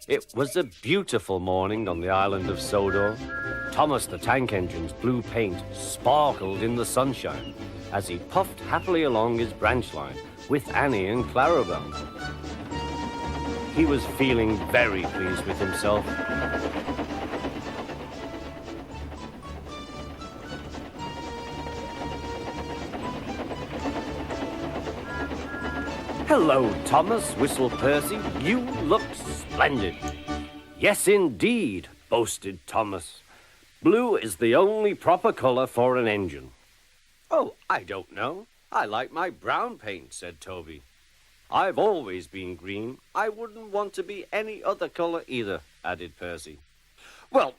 It was a beautiful morning on the island of Sodor. Thomas the Tank Engine's blue paint sparkled in the sunshine as he puffed happily along his branch line with Annie and Clarabelle. He was feeling very pleased with himself. "Hello, Thomas," whistled Percy. "You look splendid." "Yes, indeed," boasted Thomas. "Blue is the only proper color for an engine." "Oh, I don't know. I like my brown paint," said Toby. "I've always been green. I wouldn't want to be any other color either," added Percy. Well,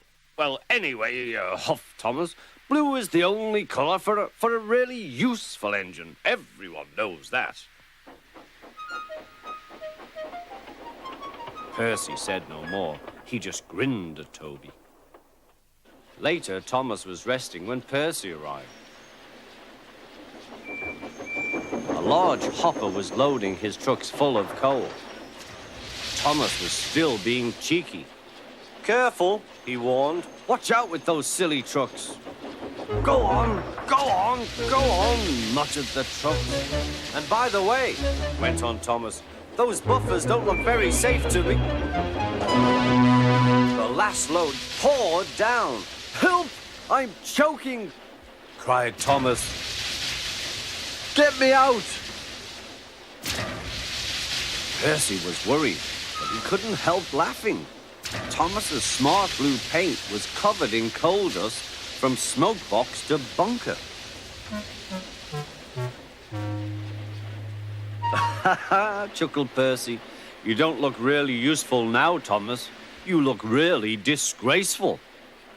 anyway, huffed Thomas, "blue is the only color for a really useful engine. Everyone knows that." Percy said no more. He just grinned at Toby. Later, Thomas was resting when Percy arrived. A large hopper was loading his trucks full of coal. Thomas was still being cheeky. "Careful," he warned. "Watch out with those silly trucks." Go on, muttered the trucks. "And by the way," went on Thomas, "those buffers don't look very safe to me." The last load poured down. "Help! I'm choking!" cried Thomas. "Get me out!" Percy was worried, but he couldn't help laughing. Thomas's smart blue paint was covered in coal dust from smoke box to bunker. "Ha ha," chuckled Percy. "You don't look really useful now, Thomas. You look really disgraceful."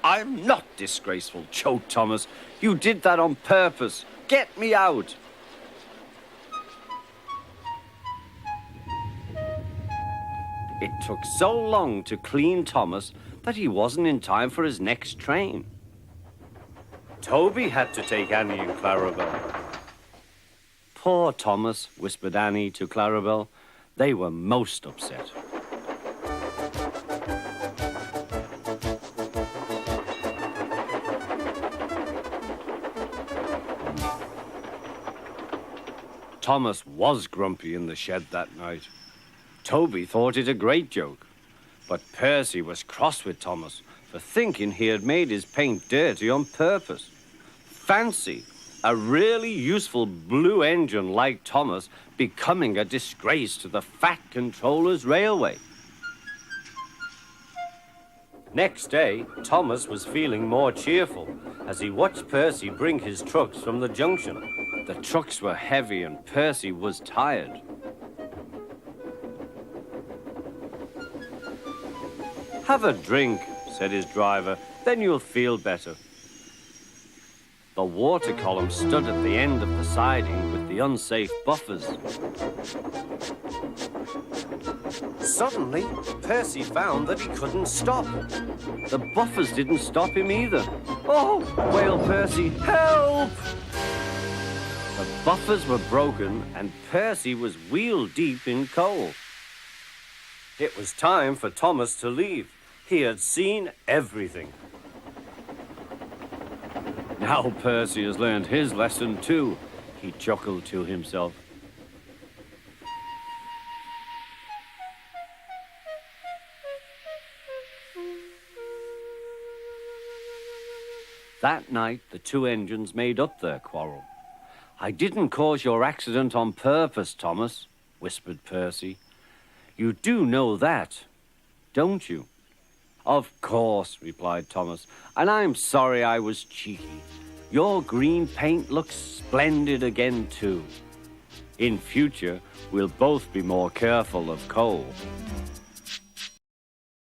"I'm not disgraceful," choked Thomas. "You did that on purpose. Get me out." It took so long to clean Thomas that he wasn't in time for his next train. Toby had to take Annie and Clarabelle. "Poor Thomas," whispered Annie to Clarabelle. They were most upset. Thomas was grumpy in the shed that night. Toby thought it a great joke, but Percy was cross with Thomas for thinking he had made his paint dirty on purpose. Fancy a really useful blue engine like Thomas becoming a disgrace to the Fat Controller's Railway. Next day, Thomas was feeling more cheerful as he watched Percy bring his trucks from the junction. The trucks were heavy and Percy was tired. "Have a drink," said his driver, "then you'll feel better." The water column stood at the end of the siding with the unsafe buffers. Suddenly, Percy found that he couldn't stop. The buffers didn't stop him either. "Oh!" wailed Percy. "Help!" The buffers were broken and Percy was wheel-deep in coal. It was time for Thomas to leave. He had seen everything. "Now Percy has learned his lesson too," he chuckled to himself. That night, the two engines made up their quarrel. "I didn't cause your accident on purpose, Thomas," whispered Percy. "You do know that, don't you?" "Of course," replied Thomas, "and I'm sorry I was cheeky. Your green paint looks splendid again, too. In future, we'll both be more careful of coal."